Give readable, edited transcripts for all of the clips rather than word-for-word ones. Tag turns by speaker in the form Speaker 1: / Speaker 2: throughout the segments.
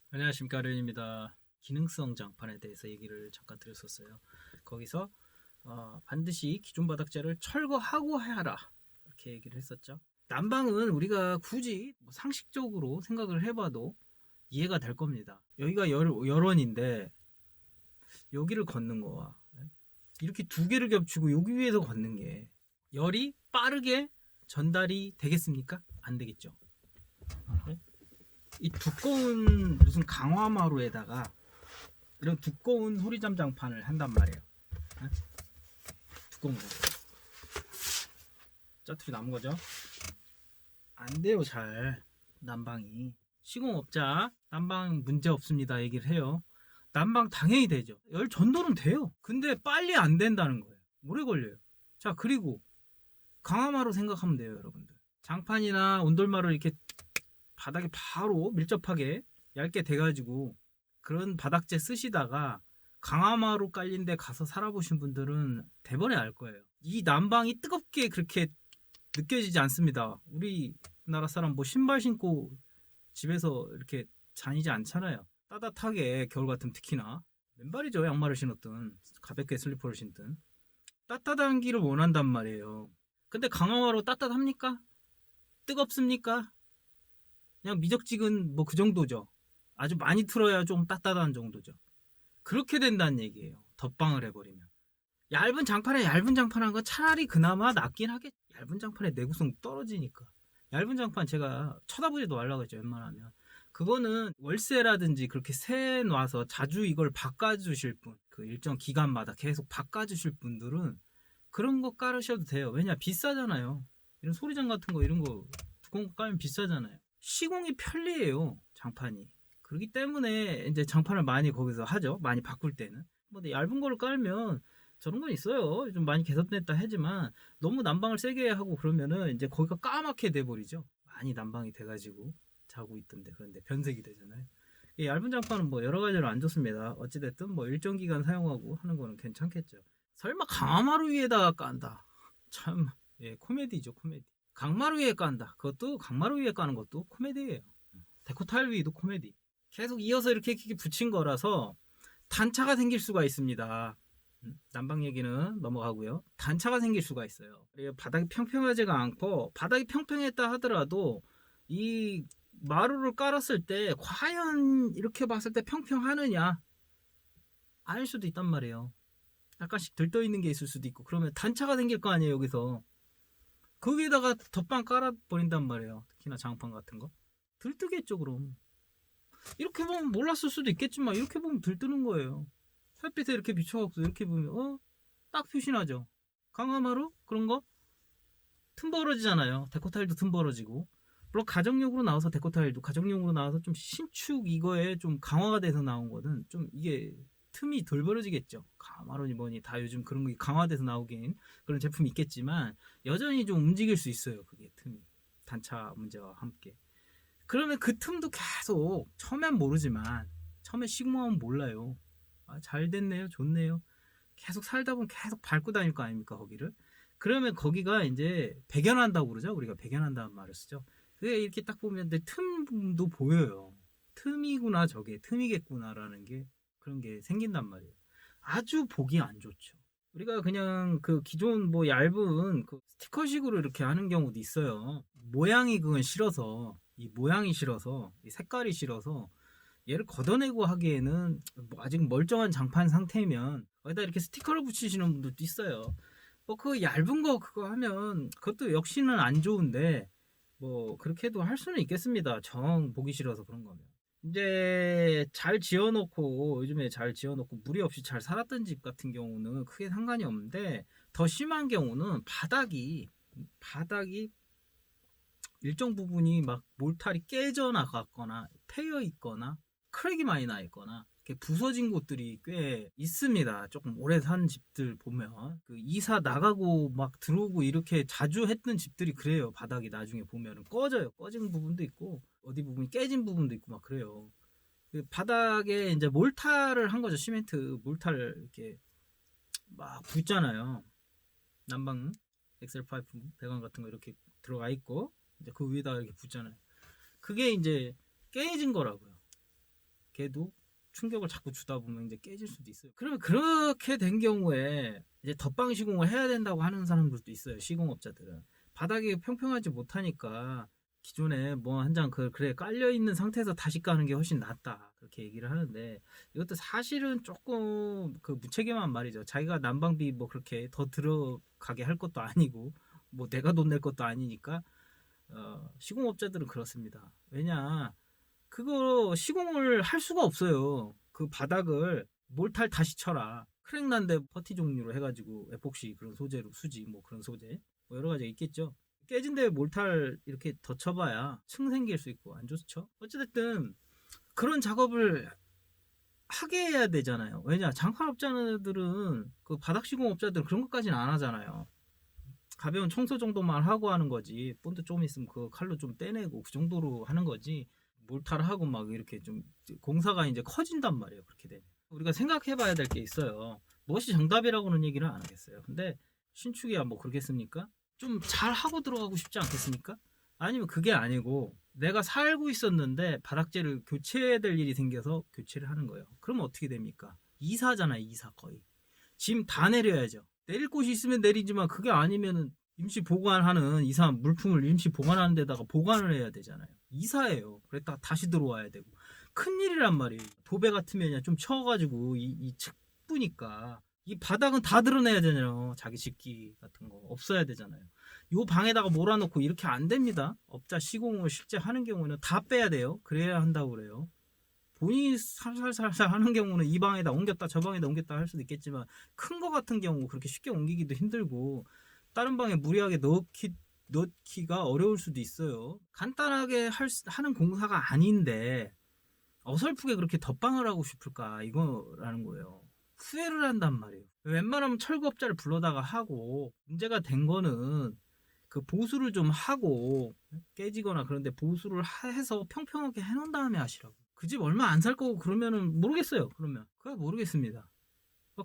Speaker 1: 안녕하십니까, 류입니다. 기능성 장판에 대해서 얘기를 잠깐 드렸었어요. 거기서 반드시 기존 바닥재를 철거하고 해라 이렇게 얘기를 했었죠. 난방은 우리가 굳이 뭐 상식적으로 생각을 해봐도 이해가 될 겁니다. 여기가 열원인데 여기를 걷는 거와 이렇게 두 개를 겹치고 여기 위에서 걷는 게 열이 빠르게 전달이 되겠습니까? 안 되겠죠. 네? 이 두꺼운 무슨 강화마루에다가 이런 두꺼운 소리잠장판을 한단 말이에요. 네? 두꺼운 거. 짜투리 남은 거죠? 안 돼요, 잘. 난방이. 시공업자, 난방 문제 없습니다. 얘기를 해요. 난방 당연히 되죠. 열 전도는 돼요. 근데 빨리 안 된다는 거예요. 오래 걸려요. 자, 그리고 강화마루 생각하면 돼요, 여러분들. 장판이나 온돌마루 이렇게 바닥에 바로 밀접하게 얇게 돼가지고 그런 바닥재 쓰시다가 강화마루 깔린 데 가서 살아보신 분들은 대번에 알 거예요. 이 난방이 뜨겁게 그렇게 느껴지지 않습니다. 우리나라 사람 뭐 신발 신고 집에서 이렇게 다니지 않잖아요. 따뜻하게 겨울 같으면 특히나 맨발이죠. 양말을 신었든 가볍게 슬리퍼를 신든 따뜻한 기를 원한단 말이에요. 근데 강화마루 따뜻합니까? 뜨겁습니까? 그냥 미적지근 뭐 그 정도죠. 아주 많이 틀어야 좀 따뜻한 정도죠. 그렇게 된다는 얘기예요. 덧방을 해버리면. 얇은 장판에 얇은 장판 한 거 차라리 그나마 낫긴 하겠. 얇은 장판에 내구성 떨어지니까. 얇은 장판 제가 쳐다보지도 말라고 했죠. 웬만하면. 그거는 월세라든지 그렇게 세 놔서 자주 이걸 바꿔주실 분, 그 일정 기간마다 계속 바꿔주실 분들은 그런 거 깔으셔도 돼요. 왜냐 비싸잖아요. 이런 소리장 같은 거 이런 거 두꺼운 거 깔면 비싸잖아요. 시공이 편리해요. 장판이. 그렇기 때문에 이제 장판을 많이 거기서 하죠. 많이 바꿀 때는. 뭐 얇은 거를 깔면 저런 건 있어요. 좀 많이 개선됐다 하지만 너무 난방을 세게 하고 그러면은 이제 거기가 까맣게 돼버리죠. 많이 난방이 돼가지고 자고 있던데 그런데 변색이 되잖아요. 이 얇은 장판은 뭐 여러 가지로 안 좋습니다. 어찌됐든 뭐 일정 기간 사용하고 하는 거는 괜찮겠죠. 설마 강화마루 위에다가 깐다. 참, 예, 코미디죠, 코미디. 강마루 위에 깐다. 그것도 강마루 위에 까는 것도 코미디예요. 데코타일 위도 코미디. 계속 이어서 이렇게 붙인 거라서 단차가 생길 수가 있습니다. 난방 얘기는 넘어가고요. 단차가 생길 수가 있어요. 바닥이 평평하지가 않고 바닥이 평평했다 하더라도 이 마루를 깔았을 때 과연 이렇게 봤을 때 평평하느냐 아닐 수도 있단 말이에요. 약간씩 들떠 있는 게 있을 수도 있고 그러면 단차가 생길 거 아니에요 여기서. 거기에다가 덧방 깔아버린단 말이에요. 특히나 장판 같은 거. 들뜨겠죠 그럼. 이렇게 보면 몰랐을 수도 있겠지만 이렇게 보면 들뜨는 거예요. 햇빛에 이렇게 비춰갖고 이렇게 보면 딱 표시나죠. 강화마루 그런 거 틈 벌어지잖아요. 데코타일도 틈 벌어지고. 물론 가정용으로 나와서 데코타일도 가정용으로 나와서 좀 신축 이거에 좀 강화가 돼서 나온 거는 좀 이게 틈이 덜 벌어지겠죠. 강화마루니 뭐니 다 요즘 그런 게 강화돼서 나오긴 그런 제품이 있겠지만 여전히 좀 움직일 수 있어요. 그게 틈이 단차 문제와 함께. 그러면 그 틈도 계속 처음엔 모르지만 처음에 시공하면 몰라요. 잘 됐네요. 좋네요. 계속 살다 보면 계속 밟고 다닐 거 아닙니까 거기를. 그러면 거기가 이제 배견한다고 그러죠. 우리가 배견한다는 말을 쓰죠. 그게 이렇게 딱 보면 틈도 보여요. 틈이구나 저게 틈이겠구나라는 게 그런 게 생긴단 말이에요. 아주 보기 안 좋죠. 우리가 그냥 그 기존 뭐 얇은 그 스티커식으로 이렇게 하는 경우도 있어요. 모양이 그건 싫어서 이 모양이 싫어서 이 색깔이 싫어서 얘를 걷어내고 하기에는 뭐 아직 멀쩡한 장판 상태면 거기다 이렇게 스티커를 붙이시는 분들도 있어요. 뭐 그 얇은 거 그거 하면 그것도 역시는 안 좋은데 뭐 그렇게도 할 수는 있겠습니다. 정 보기 싫어서 그런 거면. 이제 잘 지어놓고 요즘에 잘 지어놓고 무리 없이 잘 살았던 집 같은 경우는 크게 상관이 없는데 더 심한 경우는 바닥이 일정 부분이 막 몰탈이 깨져 나갔거나 패여 있거나 크랙이 많이 나 있거나 이렇게 부서진 곳들이 꽤 있습니다. 조금 오래 산 집들 보면 그 이사 나가고 막 들어오고 이렇게 자주 했던 집들이 그래요. 바닥이 나중에 보면은 꺼져요. 꺼진 부분도 있고 어디 부분이 깨진 부분도 있고 막 그래요. 그 바닥에 이제 몰탈을 한 거죠. 시멘트 몰탈을 이렇게 막 붓잖아요. 난방 엑셀 파이프 배관 같은 거 이렇게 들어가 있고 이제 그 위에다 이렇게 붓잖아요. 그게 이제 깨진 거라고요. 걔도 충격을 자꾸 주다 보면 이제 깨질 수도 있어요. 그러면 그렇게 된 경우에 이제 덧방 시공을 해야 된다고 하는 사람들도 있어요. 시공업자들은 바닥이 평평하지 못하니까 기존에 뭐 한 장 그래 깔려 있는 상태에서 다시 까는 게 훨씬 낫다 그렇게 얘기를 하는데, 이것도 사실은 조금 그 무책임한 말이죠. 자기가 난방비 뭐 그렇게 더 들어가게 할 것도 아니고 뭐 내가 돈 낼 것도 아니니까 시공업자들은 그렇습니다. 왜냐, 그거 시공을 할 수가 없어요. 그 바닥을 몰탈 다시 쳐라. 크랙 난데 퍼티 종류로 해가지고 에폭시 그런 소재로 수지 뭐 그런 소재 뭐 여러 가지가 있겠죠. 깨진 데 몰탈 이렇게 더 쳐봐야 층 생길 수 있고 안 좋죠. 어찌됐든 그런 작업을 하게 해야 되잖아요. 왜냐, 장판업자들은 그 바닥 시공업자들은 그런 것까지는 안 하잖아요. 가벼운 청소 정도만 하고 하는 거지. 본드 좀 있으면 그 칼로 좀 떼내고 그 정도로 하는 거지. 몰탈하고 막 이렇게 좀 공사가 이제 커진단 말이에요. 그렇게 되면 우리가 생각해 봐야 될 게 있어요. 무엇이 정답이라고는 얘기를 안 하겠어요. 근데 신축이야 뭐 그러겠습니까? 좀 잘 하고 들어가고 싶지 않겠습니까? 아니면 그게 아니고 내가 살고 있었는데 바닥재를 교체해야 될 일이 생겨서 교체를 하는 거예요. 그러면 어떻게 됩니까? 이사잖아요. 이사. 거의 짐 다 내려야죠. 내릴 곳이 있으면 내리지만 그게 아니면은 임시 보관하는 이사 물품을 임시 보관하는 데다가 보관을 해야 되잖아요. 이사예요. 그랬다가 다시 들어와야 되고 큰일이란 말이에요. 도배 같으면 좀 쳐가지고 이 측부니까 이 바닥은 다 드러내야 되잖아요. 자기 집기 같은 거 없어야 되잖아요. 요 방에다가 몰아놓고 이렇게 안 됩니다. 업자 시공을 실제 하는 경우는 다 빼야 돼요. 그래야 한다고 그래요. 본인이 살살살살 하는 경우는 이 방에다 옮겼다 저 방에다 옮겼다 할 수도 있겠지만 큰 거 같은 경우 그렇게 쉽게 옮기기도 힘들고 다른 방에 무리하게 넣기가 어려울 수도 있어요. 간단하게 하는 공사가 아닌데 어설프게 그렇게 덧방을 하고 싶을까 이거라는 거예요. 후회를 한단 말이에요. 웬만하면 철거업자를 불러다가 하고 문제가 된 거는 그 보수를 좀 하고 깨지거나 그런데 보수를 해서 평평하게 해놓은 다음에 하시라고. 그 집 얼마 안 살 거고 그러면은 모르겠어요. 그러면 그거 모르겠습니다.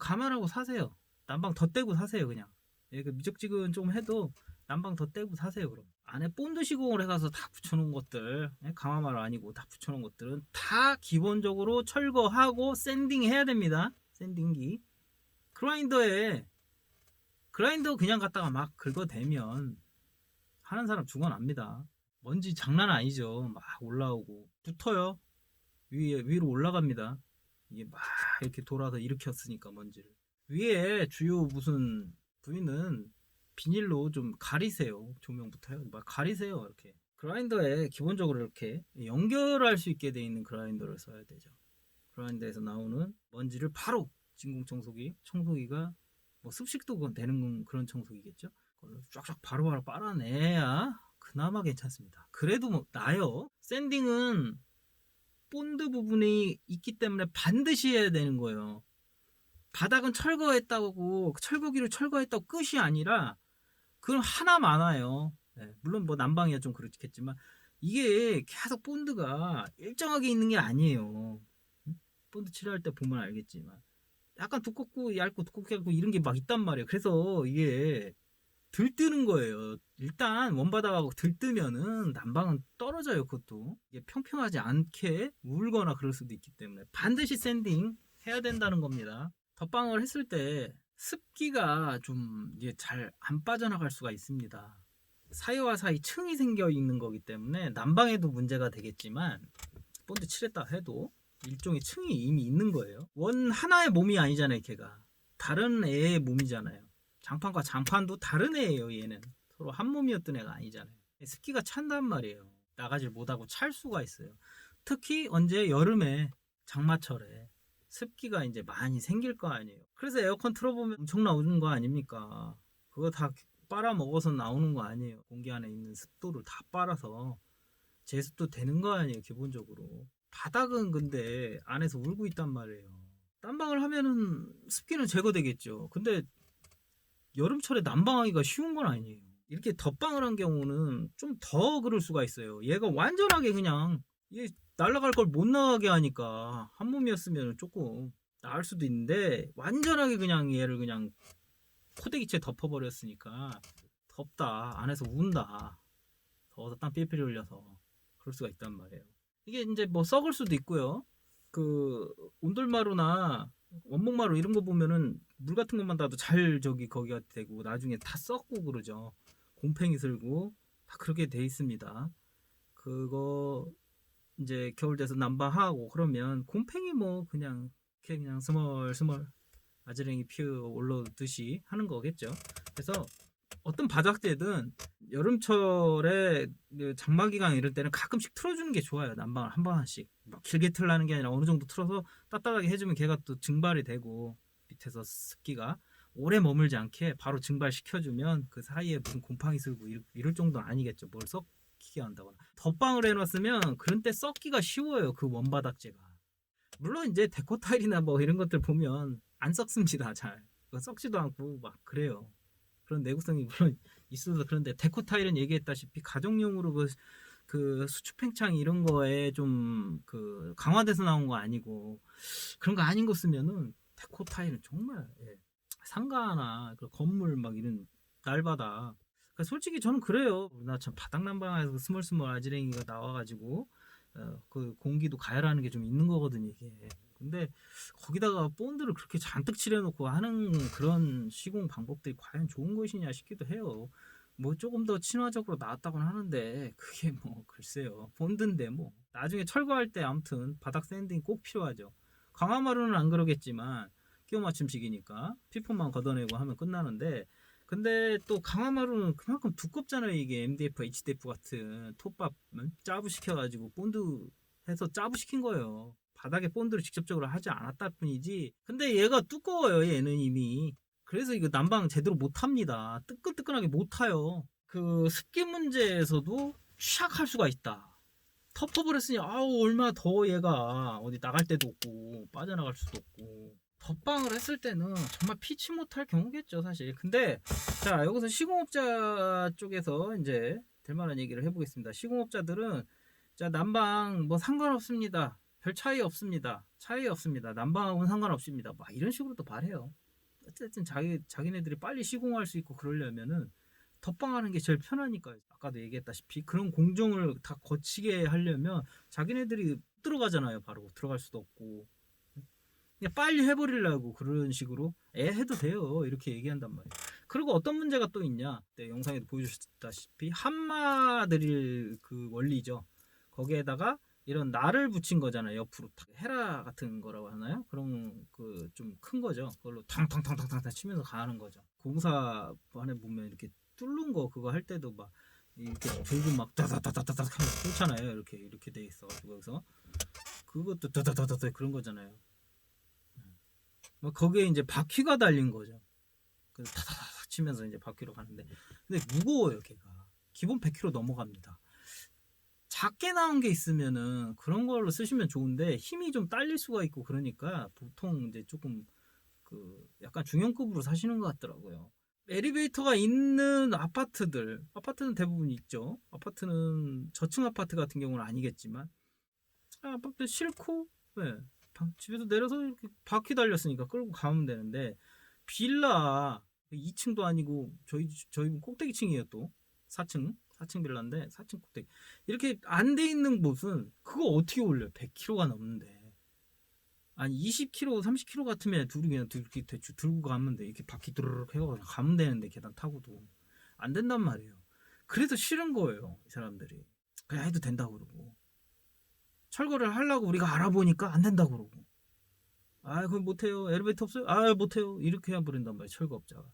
Speaker 1: 감안하고 사세요. 난방 더 떼고 사세요. 그냥 그 미적지근 좀 해도 난방 더 떼고 사세요. 그럼 안에 본드 시공을 해가서 다 붙여놓은 것들, 강화말 아니고 다 붙여놓은 것들은 다 기본적으로 철거하고 샌딩 해야 됩니다. 샌딩기 그라인더 그냥 갖다가 막 긁어대면 하는 사람 죽어납니다. 먼지 장난 아니죠. 막 올라오고 붙어요. 위로 올라갑니다. 이게 막 이렇게 돌아서 일으켰으니까 먼지를. 위에 주요 무슨 부위는 비닐로 좀 가리세요. 조명부터요. 막 가리세요. 이렇게. 그라인더에 기본적으로 이렇게 연결할 수 있게 되어 있는 그라인더를 써야 되죠. 그라인더에서 나오는 먼지를 바로 청소기가 뭐 습식도 되는 그런 청소기겠죠. 그걸 쫙쫙 바로바로 빨아내야 그나마 괜찮습니다. 그래도 뭐 나요. 샌딩은 본드 부분이 있기 때문에 반드시 해야 되는 거예요. 바닥은 철거했다고 철거기로 철거했다고 끝이 아니라 그건 하나 많아요. 네, 물론 뭐 난방이야 좀 그렇겠지만 이게 계속 본드가 일정하게 있는 게 아니에요. 본드 칠할 때 보면 알겠지만 약간 두껍고 얇고 두껍고 얇고 이런 게 막 있단 말이에요. 그래서 이게 들뜨는 거예요. 일단 원바닥하고 들뜨면은 난방은 떨어져요. 그것도 이게 평평하지 않게 울거나 그럴 수도 있기 때문에 반드시 샌딩 해야 된다는 겁니다. 덧방을 했을 때 습기가 좀 잘 안 빠져나갈 수가 있습니다. 사이와 사이 층이 생겨 있는 거기 때문에 난방에도 문제가 되겠지만 본드 칠했다 해도 일종의 층이 이미 있는 거예요. 원 하나의 몸이 아니잖아요. 걔가 다른 애의 몸이잖아요. 장판과 장판도 다른 애예요. 얘는 서로 한 몸이었던 애가 아니잖아요. 습기가 찬단 말이에요. 나가질 못하고 찰 수가 있어요. 특히 언제 여름에 장마철에 습기가 이제 많이 생길 거 아니에요. 그래서 에어컨 틀어보면 엄청 나오는 거 아닙니까? 그거 다 빨아먹어서 나오는 거 아니에요. 공기 안에 있는 습도를 다 빨아서 제습도 되는 거 아니에요. 기본적으로 바닥은 근데 안에서 울고 있단 말이에요. 난방을 하면은 습기는 제거되겠죠. 근데 여름철에 난방하기가 쉬운 건 아니에요. 이렇게 덧방을 한 경우는 좀 더 그럴 수가 있어요. 얘가 완전하게 그냥 얘 날아갈 걸 못 나가게 하니까 한 몸이었으면 조금 나을 수도 있는데 완전하게 그냥 얘를 그냥 포대기체 덮어버렸으니까 덥다 안에서 운다 더워서 땀 삐삐 흘려서 그럴 수가 있단 말이에요. 이게 이제 뭐 썩을 수도 있고요. 그 온돌마루나 원목마루 이런 거 보면은 물 같은 것만 닿아도 잘 저기 거기가 되고 나중에 다 썩고 그러죠. 곰팡이 슬고 다 그렇게 돼 있습니다. 그거 이제 겨울 돼서 난방하고 그러면 곰팡이 뭐 그냥 이렇게 그냥 스멀스멀 아지랭이 피어 올라오듯이 하는 거겠죠. 그래서 어떤 바닥재든 여름철에 그 장마기간 이럴 때는 가끔씩 틀어주는 게 좋아요. 난방을 한 번씩 막 길게 틀라는 게 아니라 어느 정도 틀어서 따뜻하게 해주면 걔가 또 증발이 되고 밑에서 습기가 오래 머물지 않게 바로 증발시켜주면 그 사이에 무슨 곰팡이 슬고 이럴 정도는 아니겠죠. 뭘 썩히게 한다거나 덧방을 해놨으면 그런 때 썩기가 쉬워요. 그 원바닥재가. 물론 이제 데코 타일이나 뭐 이런 것들 보면 안 썩습니다. 잘 썩지도 않고 막 그래요. 그런 내구성이 물론 있어서. 그런데 데코 타일은 얘기했다시피 가정용으로 그 수축 팽창 이런 거에 좀 그 강화돼서 나온 거 아니고 그런 거 아닌 거 쓰면은 데코 타일은 정말 상가나 그 건물 막 이런 날마다 그러니까 솔직히 저는 그래요. 나 참 바닥 난방에서 스멀스멀 아지랭이가 나와가지고 그 공기도 가열하는 게 좀 있는 거거든요 이게. 근데 거기다가 본드를 그렇게 잔뜩 칠해놓고 하는 그런 시공 방법들이 과연 좋은 것이냐 싶기도 해요. 뭐 조금 더 친화적으로 나왔다고는 하는데 그게 뭐 글쎄요. 본드인데 뭐 나중에 철거할 때 아무튼 바닥 샌딩 꼭 필요하죠. 강화마루는 안 그러겠지만 끼워 맞춤식이니까 피포만 걷어내고 하면 끝나는데 근데 또 강화마루는 그만큼 두껍잖아요. 이게 MDF, HDF 같은 톱밥 짜부 시켜가지고 본드 해서 짜부 시킨 거예요. 바닥에 본드를 직접적으로 하지 않았다 뿐이지. 근데 얘가 두꺼워요. 얘는 이미. 그래서 이거 난방 제대로 못 합니다. 뜨끈뜨끈하게 못 타요. 그 습기 문제에서도 취약할 수가 있다. 텁텁을 했으니 아우 얼마나 더 얘가 어디 나갈 데도 없고 빠져나갈 수도 없고 덧방을 했을 때는 정말 피치 못할 경우겠죠 사실. 근데 자 여기서 시공업자 쪽에서 이제 될 만한 얘기를 해보겠습니다. 시공업자들은 자 난방 뭐 상관없습니다. 별 차이 없습니다. 차이 없습니다. 난방하고는 상관없습니다. 막 이런 식으로 또 말해요. 어쨌든 자기네들이 빨리 시공할 수 있고 그러려면은 덧방하는 게 제일 편하니까요. 아까도 얘기했다시피 그런 공정을 다 거치게 하려면 자기네들이 들어가잖아요. 바로 들어갈 수도 없고 그냥 빨리 해버리려고 그런 식으로 해도 돼요. 이렇게 얘기한단 말이에요. 그리고 어떤 문제가 또 있냐? 네, 영상에도 보여주셨다시피 한마 드릴 그 원리죠. 거기에다가 이런 날을 붙인 거잖아요. 옆으로 헤라 같은 거라고 하나요? 그런 그 좀 큰 거죠. 그걸로 탕탕탕탕탕 치면서 가는 거죠. 공사 안에 보면 이렇게 뚫는 거 그거 할 때도 막 이렇게 들고 막 다다다다다닥 하면서 뚫잖아요. 이렇게 돼 있어. 그래서 그것도 다다다다다 그런 거잖아요. 뭐 거기에 이제 바퀴가 달린 거죠. 그래서 타다닥 치면서 이제 바퀴로 가는데 근데 무거워요. 걔가 기본 100kg 넘어갑니다. 작게 나온 게 있으면은 그런 걸로 쓰시면 좋은데 힘이 좀 딸릴 수가 있고 그러니까 보통 이제 조금 그 약간 중형급으로 사시는 것 같더라고요. 엘리베이터가 있는 아파트는 대부분 있죠. 아파트는 저층 아파트 같은 경우는 아니겠지만 아파트 싫고 네, 집에서 내려서 이렇게 바퀴 달렸으니까 끌고 가면 되는데 빌라 2층도 아니고 저희 꼭대기층이에요. 또 4층 빌라인데 4층 꼭대기 이렇게 안 돼 있는 곳은 그거 어떻게 올려요? 100kg가 넘는데 아니 20kg 30kg 같으면 둘이 그냥 이렇게 대충 들고 가면 돼. 이렇게 바퀴 두르륵 해서 가면 되는데 계단 타고도 안 된단 말이에요. 그래서 싫은 거예요 이 사람들이. 그냥 해도 된다고 그러고 철거를 하려고 우리가 알아보니까 안 된다고 그러고 아 그건 못해요. 엘리베이터 없어요? 아 못해요. 이렇게 해버린단 말이에요. 철거업자가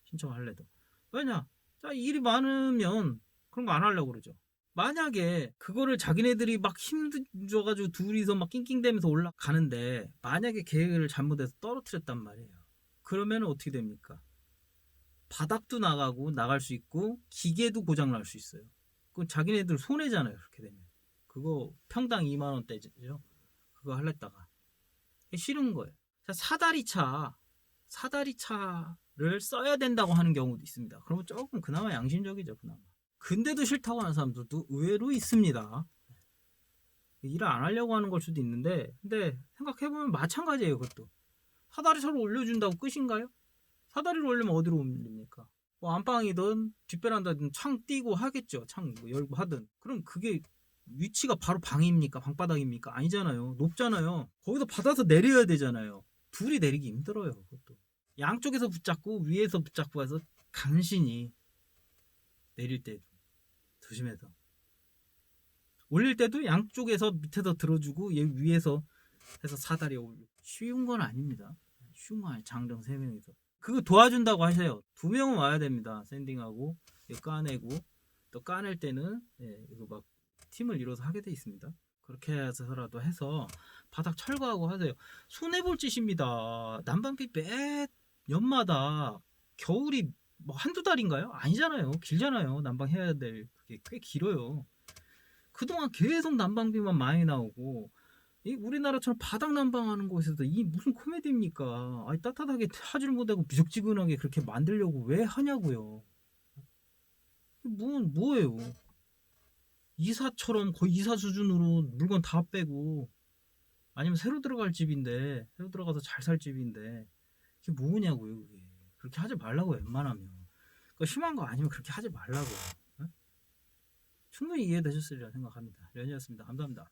Speaker 1: 신청할래도. 왜냐 자 일이 많으면 그런 거 안 하려고 그러죠. 만약에 그거를 자기네들이 막 힘줘가지고 둘이서 막 낑낑대면서 올라가는데 만약에 계획을 잘못해서 떨어뜨렸단 말이에요. 그러면 어떻게 됩니까? 바닥도 나가고 나갈 수 있고 기계도 고장 날 수 있어요. 그건 자기네들 손해잖아요. 그렇게 되면 그거 평당 2만 원대죠. 그거 할랬다가 싫은 거예요. 자, 사다리차를 써야 된다고 하는 경우도 있습니다. 그러면 조금 그나마 양심적이죠. 그나마. 근데도 싫다고 하는 사람들도 의외로 있습니다. 일을 안 하려고 하는 걸 수도 있는데 근데 생각해보면 마찬가지예요. 그것도 사다리차를 올려준다고 끝인가요? 사다리를 올리면 어디로 올립니까? 뭐 안방이든 뒷베란다든 창 띄고 하겠죠. 창 뭐 열고 하든 그럼 그게 위치가 바로 방입니까? 방바닥입니까? 아니잖아요. 높잖아요. 거기서 받아서 내려야 되잖아요. 둘이 내리기 힘들어요. 그것도. 양쪽에서 붙잡고 위에서 붙잡고 해서 간신히 내릴 때 조심해서. 올릴 때도 양쪽에서 밑에서 들어주고 얘 위에서 해서 사다리에 올리고. 쉬운 건 아닙니다. 쉬운 건 아니에요. 장정 3명이서. 그거 도와준다고 하셔요. 2명은 와야 됩니다. 샌딩하고 이거 까내고 또 까낼 때는 이거 막 팀을 이뤄서 하게 돼 있습니다. 그렇게 해서라도 해서 바닥 철거하고 하세요. 손해볼 짓입니다. 난방비 매 년마다 겨울이 뭐 한두 달인가요? 아니잖아요. 길잖아요. 난방해야 될 그게 꽤 길어요. 그동안 계속 난방비만 많이 나오고 이 우리나라처럼 바닥 난방하는 곳에서 이 무슨 코미디입니까? 아니 따뜻하게 하지를 못하고 미적지근하게 그렇게 만들려고 왜 하냐고요. 뭐예요? 이사처럼 거의 이사 수준으로 물건 다 빼고 아니면 새로 들어갈 집인데 새로 들어가서 잘 살 집인데 그게 뭐냐고요 그게. 그렇게 하지 말라고 웬만하면. 그러니까 심한 거 아니면 그렇게 하지 말라고. 충분히 이해되셨으리라 생각합니다. 련이었습니다. 감사합니다.